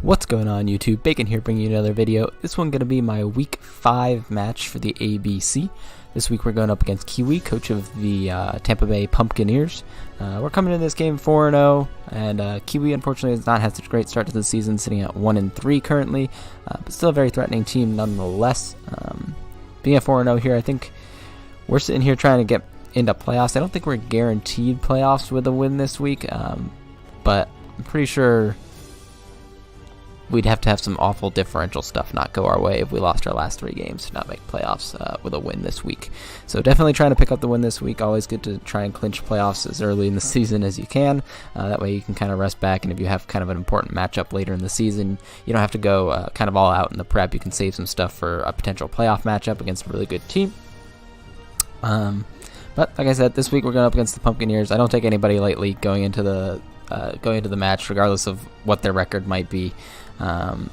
What's going on, YouTube? Bacon here, bringing you another video. This one going to be my Week 5 match for the ABC. This week we're going up against Kiwi, coach of the Tampa Bay Pumpkaneers. We're coming into this game 4-0, and Kiwi unfortunately has not had such a great start to the season, sitting at 1-3 currently, but still a very threatening team nonetheless. Being at 4-0 here, I think we're sitting here trying to get into playoffs. I don't think we're guaranteed playoffs with a win this week, but I'm pretty sure we'd have to have some awful differential stuff not go our way if we lost our last 3 games to not make playoffs with a win this week. So definitely trying to pick up the win this week. Always good to try and clinch playoffs as early in the season as you can. That way you can kind of rest back, and if you have kind of an important matchup later in the season, you don't have to go kind of all out in the prep. You can save some stuff for a potential playoff matchup against a really good team. But like I said, this week we're going up against the Pumpkaneers. I don't take anybody lightly going into the match, regardless of what their record might be. And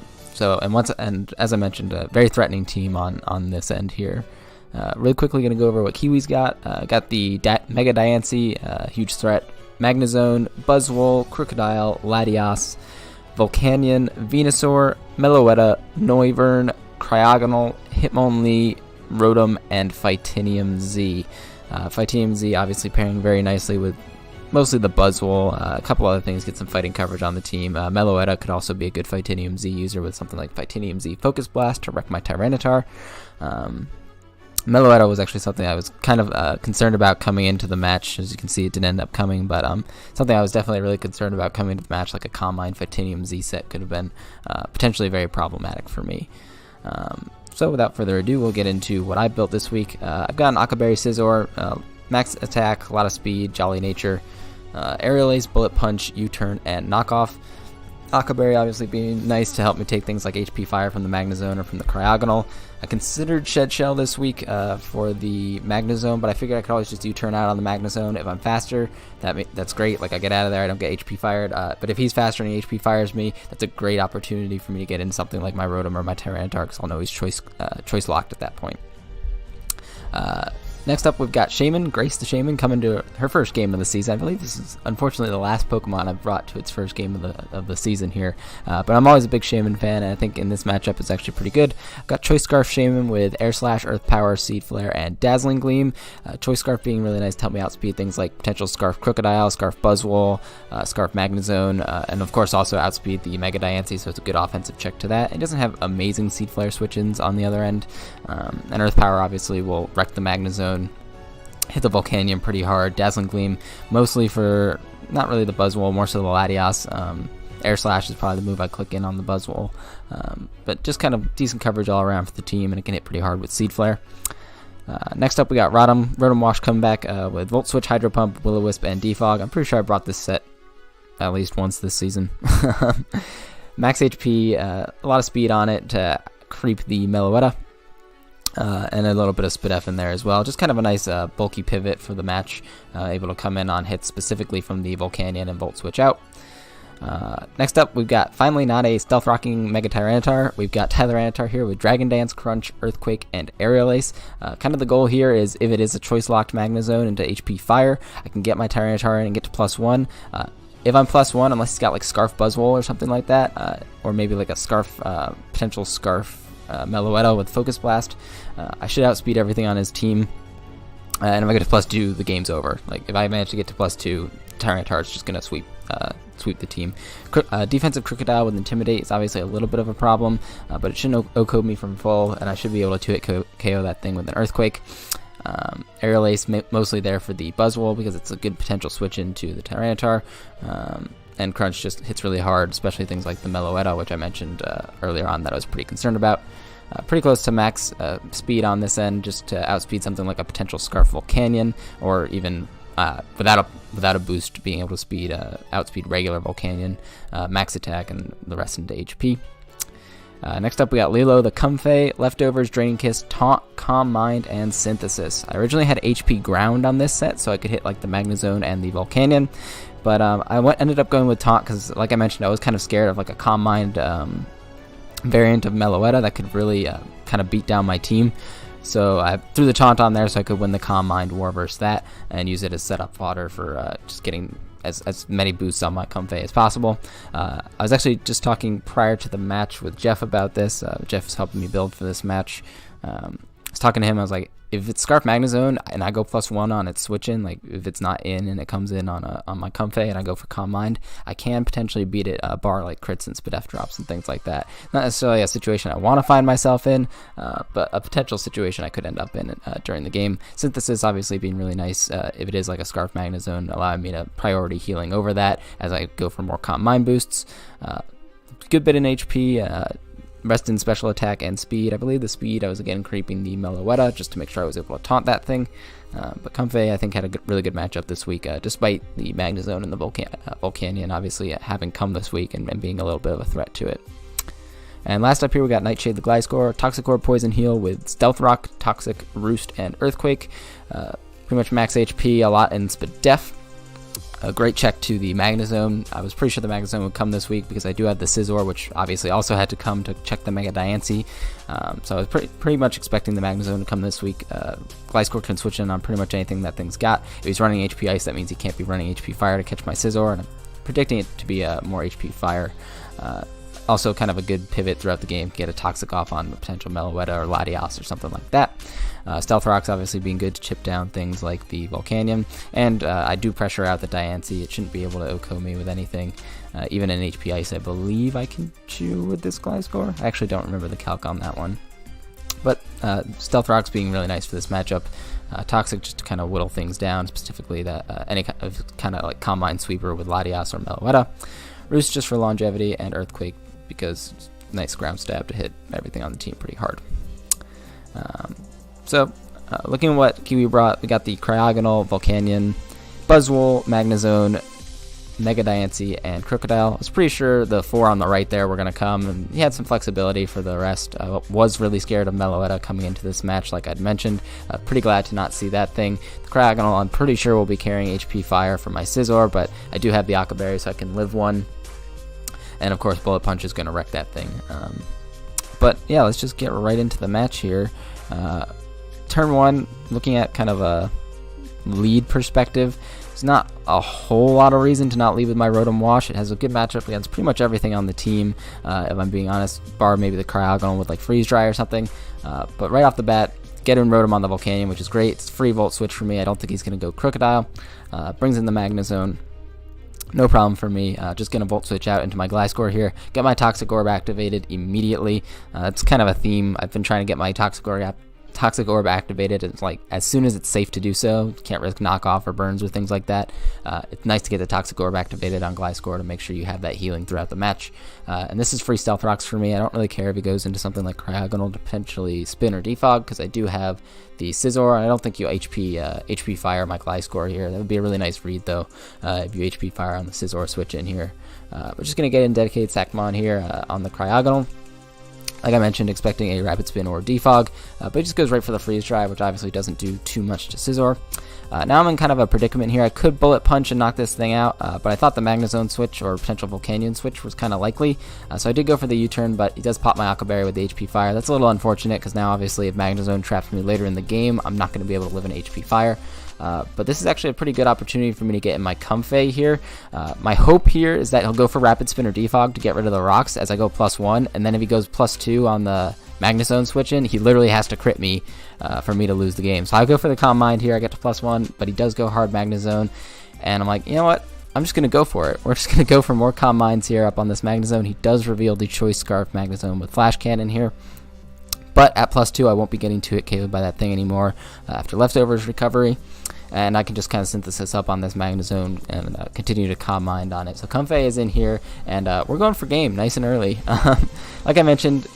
as I mentioned, a very threatening team on this end here. Really quickly going to go over what Kiwi's got. Got the Mega Diancie, huge threat, Magnezone, Buzzwole, Crocodile, Latias, Volcanion, Venusaur, Meloetta, Noivern, Cryogonal, Hitmonlee, Rotom, and Phytinium Z. Phytinium Z obviously pairing very nicely with mostly the Buzzwole, a couple other things, get some fighting coverage on the team. Meloetta could also be a good Phytinium Z user with something like Phytinium Z Focus Blast to wreck my Tyranitar. Meloetta was actually something I was kind of concerned about coming into the match. As you can see, it didn't end up coming, but something I was definitely really concerned about coming into the match, like a Combine Phytinium Z set could have been potentially very problematic for me. So without further ado, we'll get into what I built this week. I've got an Akaberry Scizor, max attack, a lot of speed, jolly nature, Aerial Ace, Bullet Punch, U-Turn, and Knockoff. Akaberry obviously being nice to help me take things like HP Fire from the Magnezone or from the Cryogonal. I considered Shed Shell this week for the Magnezone, but I figured I could always just U-Turn out on the Magnezone. If I'm faster, that's great. Like, I get out of there, I don't get HP fired. But if he's faster and he HP fires me, that's a great opportunity for me to get into something like my Rotom or my Tyranitar, because I'll know he's choice locked at that point. Next up, we've got Shaman, Grace the Shaman, coming to her first game of the season. I believe this is unfortunately the last Pokemon I've brought to its first game of the season here. But I'm always a big Shaman fan, and I think in this matchup it's actually pretty good. I've got Choice Scarf Shaman with Air Slash, Earth Power, Seed Flare, and Dazzling Gleam. Choice Scarf being really nice to help me outspeed things like potential Scarf Crocodile, Scarf Buzzwole, Scarf Magnezone, and of course also outspeed the Mega Diancie, so it's a good offensive check to that. It doesn't have amazing Seed Flare switch-ins on the other end, and Earth Power obviously will wreck the Magnezone, hit the Volcanion pretty hard. Dazzling Gleam mostly for not really the Buzzwole, more so the Latias. Air Slash is probably the move I click in on the Buzzwole, but just kind of decent coverage all around for the team, and it can hit pretty hard with Seed Flare. Next up, we got Rotom Wash comeback with Volt Switch, Hydro Pump, Will-O-Wisp, and Defog. I'm pretty sure I brought this set at least once this season. Max HP, a lot of speed on it to creep the Meloetta. And a little bit of Spidef in there as well. Just kind of a nice bulky pivot for the match. Able to come in on hits specifically from the Volcanion and Volt Switch out. Next up, we've got finally not a Stealth Rocking Mega Tyranitar. We've got Tyranitar here with Dragon Dance, Crunch, Earthquake, and Aerial Ace. Kind of the goal here is if it is a Choice Locked Magnezone into HP Fire, I can get my Tyranitar in and get to +1. If I'm +1, unless he's got like Scarf Buzzwole or something like that, or maybe like a Scarf, potential Scarf Meloetta with Focus Blast, I should outspeed everything on his team, and if I get to +2, the game's over. Like, if I manage to get to +2, Tyranitar is just going to sweep the team. Defensive Crocodile with Intimidate is obviously a little bit of a problem, but it shouldn't OHKO me from full, and I should be able to 2-hit KO that thing with an Earthquake. Aerial Ace mostly there for the Buzzwole because it's a good potential switch into the Tyranitar, and Crunch just hits really hard, especially things like the Meloetta, which I mentioned earlier on that I was pretty concerned about. Pretty close to max speed on this end, just to outspeed something like a potential Scarf Volcanion, or even without a boost, being able to outspeed regular Volcanion, max attack, and the rest into HP. Next up, we got Lilo the Comfey, Leftovers, Draining Kiss, Taunt, Calm Mind, and Synthesis. I originally had HP Ground on this set, so I could hit like the Magnezone and the Volcanion, but I ended up going with Taunt because, like I mentioned, I was kind of scared of like a Calm Mind variant of Meloetta that could really kind of beat down my team. So I threw the Taunt on there so I could win the Calm Mind war versus that and use it as setup fodder for just getting as many boosts on my Comfey as possible. I was actually just talking prior to the match with Jeff about this. Jeff is helping me build for this match. I was talking to him. I was like, if it's Scarf Magnezone and I go +1 on its switch in, like if it's not in and it comes in on my Comfey and I go for Calm Mind, I can potentially beat it bar like crits and Spadef drops and things like that. Not necessarily a situation I want to find myself in, but a potential situation I could end up in during the game. Synthesis obviously being really nice if it is like a Scarf Magnezone, allowing me to priority healing over that as I go for more Calm Mind boosts. Good bit in HP. Rest in special attack and speed. I believe the speed I was again creeping the Meloetta just to make sure I was able to taunt that thing. But Comfey I think had a really good matchup this week, despite the Magnezone and the Volcanion obviously having come this week and being a little bit of a threat to it. And last up here we got Nightshade the Gliscor, Toxic Orb Poison Heal with Stealth Rock, Toxic Roost, and Earthquake. Pretty much max HP, a lot in Spadef. A great check to the Magnezone. I was pretty sure the Magnezone would come this week because I do have the Scizor, which obviously also had to come to check the Mega Diancie. So I was pretty much expecting the Magnezone to come this week. Gliscor can switch in on pretty much anything that thing's got. If he's running HP Ice, that means he can't be running HP Fire to catch my Scizor, and I'm predicting it to be more HP Fire. Also kind of a good pivot throughout the game, get a Toxic off on a potential Meloetta or Latias or something like that. Stealth Rock's obviously being good to chip down things like the Volcanion, and I do pressure out the Diancie. It shouldn't be able to OHKO me with anything. Even in HP Ice, I believe I can chew with this Gliscor. I actually don't remember the calc on that one. But Stealth Rock's being really nice for this matchup. Toxic just to kind of whittle things down, specifically that any kind of like Calm Mind Sweeper with Latias or Meloetta. Roost just for longevity, and Earthquake because it's nice ground stab to hit everything on the team pretty hard. Looking at what Kiwi brought, we got the Cryogonal, Volcanion, Buzzwole, Magnezone, Mega Diancie, and Crocodile. I was pretty sure the 4 on the right there were going to come, and he had some flexibility for the rest. I was really scared of Meloetta coming into this match, like I'd mentioned. Pretty glad to not see that thing. The Cryogonal, I'm pretty sure will be carrying HP Fire for my Scizor, but I do have the Aqua Berry, so I can live one. And of course, Bullet Punch is going to wreck that thing. But yeah, let's just get right into the match here. Turn 1, looking at kind of a lead perspective, there's not a whole lot of reason to not lead with my Rotom Wash. It has a good matchup against pretty much everything on the team, if I'm being honest, bar maybe the Cryogonal with like Freeze Dry or something. But right off the bat, get in Rotom on the Volcanion, which is great. It's free Volt Switch for me. I don't think he's going to go Crocodile. Brings in the Magnezone. No problem for me. Just going to Volt Switch out into my Gliscor here. Get my Toxic Orb activated immediately. That's kind of a theme. I've been trying to get my Toxic Orb activated. It's like as soon as it's safe to do so. Can't risk knockoff or burns or things like that. It's nice to get the Toxic Orb activated on Gliscor to make sure you have that healing throughout the match. And this is free Stealth Rocks for me. I don't really care if he goes into something like Cryogonal to potentially spin or defog because I do have the Scizor. I don't think you HP Fire my Gliscor here. That would be a really nice read though if you HP Fire on the Scizor switch in here. We're just going to get in dedicated Sacmon here on the Cryogonal. Like I mentioned, expecting a Rapid Spin or Defog, but it just goes right for the Freeze Dry, which obviously doesn't do too much to Scizor. Now I'm in kind of a predicament here. I could Bullet Punch and knock this thing out, but I thought the Magnezone switch or potential Volcanion switch was kind of likely. So I did go for the U-turn, but he does pop my Aqua Berry with the HP Fire. That's a little unfortunate because now obviously if Magnezone traps me later in the game, I'm not going to be able to live in HP Fire. But this is actually a pretty good opportunity for me to get in my Comfey here. My hope here is that he'll go for Rapid Spin or Defog to get rid of the rocks as I go +1, and then if he goes +2 on the Magnezone switch in, he literally has to crit me for me to lose the game. So I go for the Calm Mind here, I get to +1, but he does go hard Magnezone, and I'm like, you know what? I'm just going to go for it. We're just going to go for more Calm Minds here up on this Magnezone. He does reveal the Choice Scarf Magnezone with Flash Cannon here. But at +2, I won't be getting 2-hit KO'd by that thing anymore after Leftovers recovery. And I can just kind of synthesis up on this Magnezone and continue to Calm Mind on it. So Comfey is in here, and we're going for game nice and early. Like I mentioned,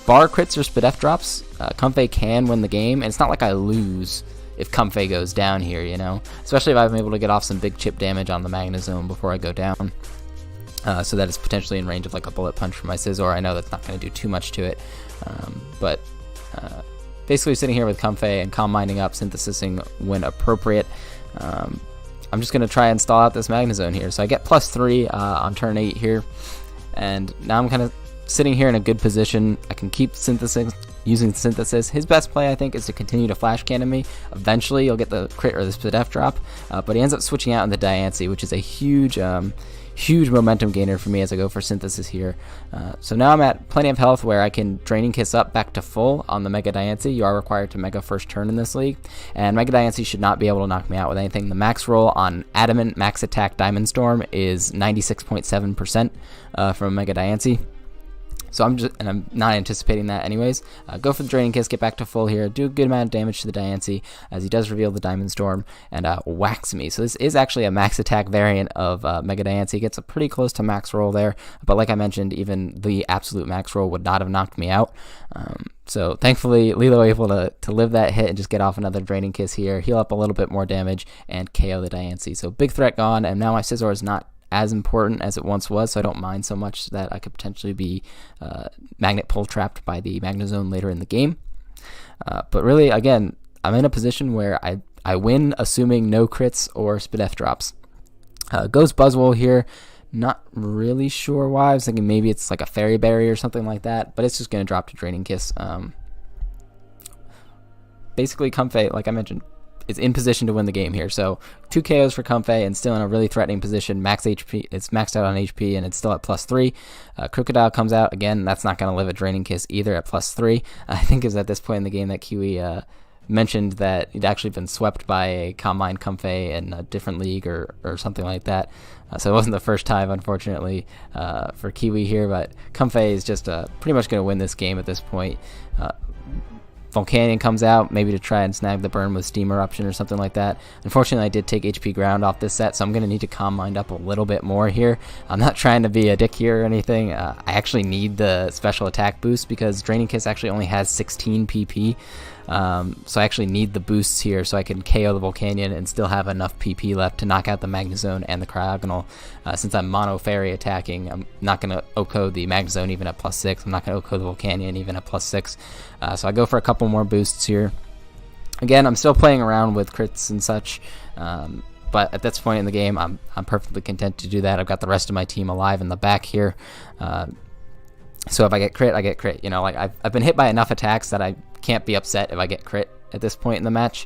bar crits or Spadef drops, Comfey can win the game, and it's not like I lose if Comfey goes down here, you know? Especially if I'm able to get off some big chip damage on the Magnezone before I go down. So that it's potentially in range of like a Bullet Punch from my Scizor. I know that's not going to do too much to it, but basically sitting here with Comfey and Calm Minding up, synthesizing when appropriate. I'm just going to try and stall out this Magnezone here. So I get +3 on turn 8 here, and now I'm kind of sitting here in a good position. I can keep synthesizing using Synthesis. His best play, I think, is to continue to flash cannon me. Eventually, you'll get the crit or the Spadef drop, but he ends up switching out in the Diancie, which is a huge momentum gainer for me as I go for Synthesis here. So now I'm at plenty of health where I can Draining Kiss up back to full on the Mega Diancie. You are required to Mega first turn in this league, and Mega Diancie should not be able to knock me out with anything. The max roll on Adamant Max Attack Diamond Storm is 96.7% from Mega Diancie. So I'm not anticipating that anyways. Go for the Draining Kiss, get back to full here, do a good amount of damage to the Diancie as he does reveal the Diamond Storm and whacks me. So this is actually a max attack variant of Mega Diancie. Gets a pretty close to max roll there, but like I mentioned, even the absolute max roll would not have knocked me out. So thankfully, Lilo able to live that hit and just get off another Draining Kiss here, heal up a little bit more damage, and KO the Diancie. So big threat gone, and now my Scizor is not as important as it once was, so I don't mind so much that I could potentially be magnet pull trapped by the Magnezone later in the game. But really, again, I'm in a position where I win assuming no crits or Spadef drops. Goes Buzzwole here. Not really sure why. I was thinking maybe it's like a Fairy Berry or something like that, but it's just going to drop to Draining Kiss. Basically, Comfey, like I mentioned, is in position to win the game here. So 2 KOs for Comfey and still in a really threatening position. Max HP, it's maxed out on HP and it's still at +3. Crocodile comes out again. That's not going to live a Draining Kiss either at +3. I think is at this point in the game that Kiwi mentioned that he'd actually been swept by a Calm Mind Comfey in a different league or something like that. So it wasn't the first time, unfortunately, for Kiwi here, but Comfey is just pretty much going to win this game at this point. Volcanion comes out, maybe to try and snag the burn with Steam Eruption or something like that. Unfortunately, I did take HP Ground off this set, so I'm going to need to Calm Mind up a little bit more here. I'm not trying to be a dick here or anything. I actually need the special attack boost because Draining Kiss actually only has 16 PP. So I actually need the boosts here so I can KO the Volcanion and still have enough PP left to knock out the Magnezone and the Cryogonal. Since I'm mono fairy attacking, I'm not going to OHKO the Magnezone even at +6. I'm not going to OHKO the Volcanion even at +6. So I go for a couple more boosts here. Again, I'm still playing around with crits and such, but at this point in the game, I'm perfectly content to do that. I've got the rest of my team alive in the back here. So if I get crit, I get crit. You know, like I've been hit by enough attacks that I can't be upset if I get crit at this point in the match.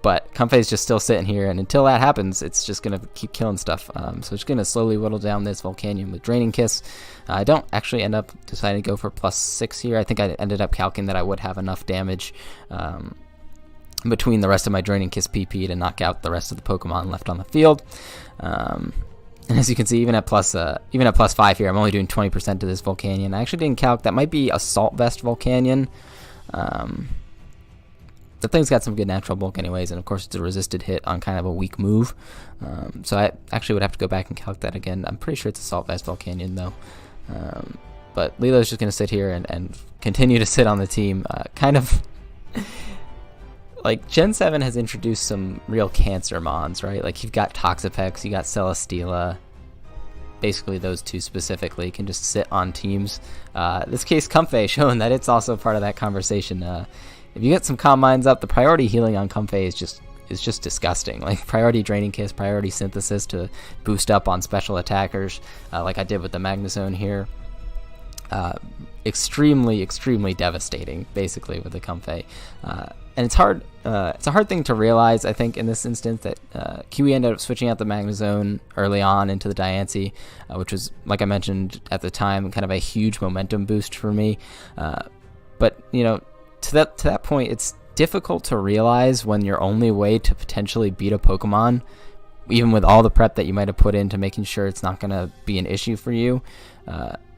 But Comfey's just still sitting here, and until that happens, it's just going to keep killing stuff. So it's going to slowly whittle down this Volcanion with Draining Kiss. I don't actually end up deciding to go for +6 here. I think I ended up calculating that I would have enough damage between the rest of my Draining Kiss PP to knock out the rest of the Pokemon left on the field. And as you can see, even at +5 here, I'm only doing 20% to this Volcanion. I actually didn't calc. That might be Assault Vest Volcanion. The thing's got some good natural bulk anyways, and of course it's a resisted hit on kind of a weak move. So I actually would have to go back and calc that again. I'm pretty sure it's Assault Vest Volcanion though. But Lilo's just going to sit here and continue to sit on the team. Kind of like Gen 7 has introduced some real cancer mons, right? Like you've got Toxapex, you got Celesteela. Basically those two specifically can just sit on teams. This case Comfey showing that it's also part of that conversation. If you get some Calm Minds up, the priority healing on Comfey is just disgusting. Like priority Draining Kiss, priority Synthesis to boost up on special attackers, like I did with the Magnezone here. Extremely devastating, basically, with the Comfey. And it's hard. It's a hard thing to realize, I think, in this instance that Kiwi ended up switching out the Magnezone early on into the Diancie, which was, like I mentioned at the time, kind of a huge momentum boost for me. But you know, to that point, it's difficult to realize when your only way to potentially beat a Pokemon, even with all the prep that you might have put into making sure it's not going to be an issue for you.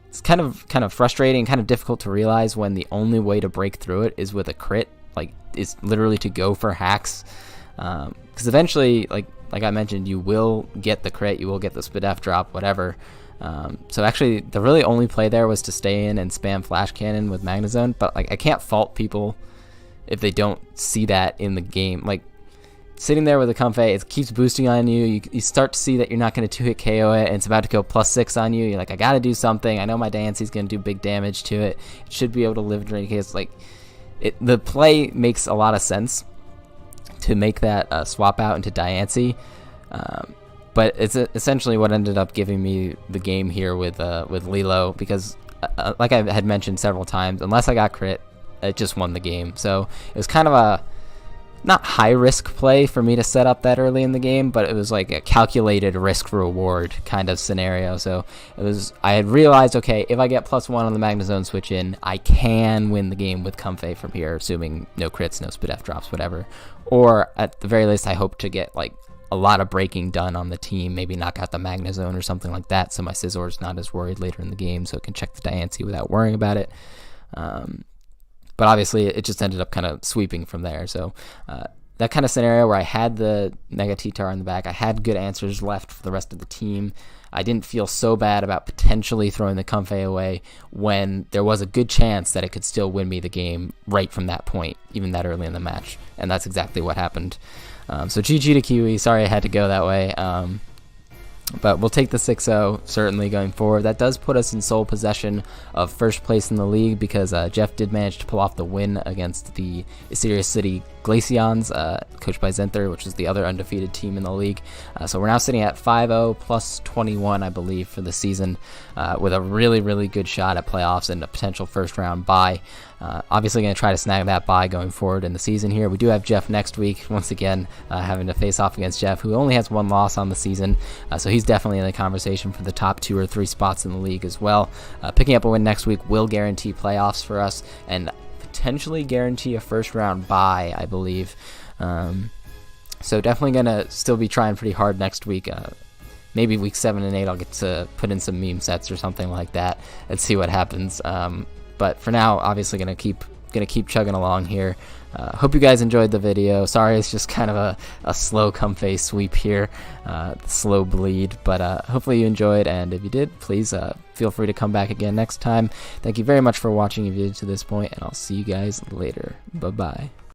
It's kind of frustrating, kind of difficult to realize when the only way to break through it is with a crit. Like, is literally to go for hacks, because eventually, like I mentioned, you will get the crit, you will get the Spadef drop, whatever. So actually, the really only play there was to stay in and spam Flash Cannon with Magnezone. But like, I can't fault people if they don't see that in the game. Like, sitting there with a Comfey, it keeps boosting on you. You start to see that you're not going to 2-hit KO it, and it's about to go +6 on you. You're like, I got to do something. I know my Diancie's going to do big damage to it. It should be able to live during case. Like, the play makes a lot of sense to make that swap out into Diancie. But it's essentially what ended up giving me the game here with Lilo, because like I had mentioned several times, unless I got crit, it just won the game. So it was kind of a not high risk play for me to set up that early in the game, but it was like a calculated risk reward kind of scenario. So I had realized, okay, if I get +1 on the Magnezone switch in, I can win the game with Comfey from here, assuming no crits, no Spidef drops, whatever. Or at the very least, I hope to get like a lot of breaking done on the team, maybe knock out the Magnezone or something like that, so my Scissor's not as worried later in the game, so it can check the Diancie without worrying about it. But obviously, it just ended up kind of sweeping from there. So that kind of scenario where I had the Mega T-Tar in the back, I had good answers left for the rest of the team. I didn't feel so bad about potentially throwing the Comfey away when there was a good chance that it could still win me the game right from that point, even that early in the match. And that's exactly what happened. So GG to Kiwi. Sorry I had to go that way. But we'll take the 6-0 certainly going forward. That does put us in sole possession of first place in the league because Jeff did manage to pull off the win against the Serious City Glaceons, coached by Zenther, which is the other undefeated team in the league. So we're now sitting at 5-0 plus 21, I believe, for the season, with a really, really good shot at playoffs and a potential first round bye. Obviously going to try to snag that bye going forward in the season here. We do have Jeff next week, once again, having to face off against Jeff, who only has 1 loss on the season. So he's definitely in the conversation for the top 2 or 3 spots in the league as well. Picking up a win next week will guarantee playoffs for us and potentially guarantee a first round bye, I believe. So definitely going to still be trying pretty hard next week. Maybe week 7 and 8 I'll get to put in some meme sets or something like that and see what happens. But for now, obviously gonna keep chugging along here. Hope you guys enjoyed the video. Sorry, it's just kind of a slow Comfey sweep here, slow bleed. But hopefully you enjoyed, and if you did, please feel free to come back again next time. Thank you very much for watching if you did to this point, and I'll see you guys later. Bye bye.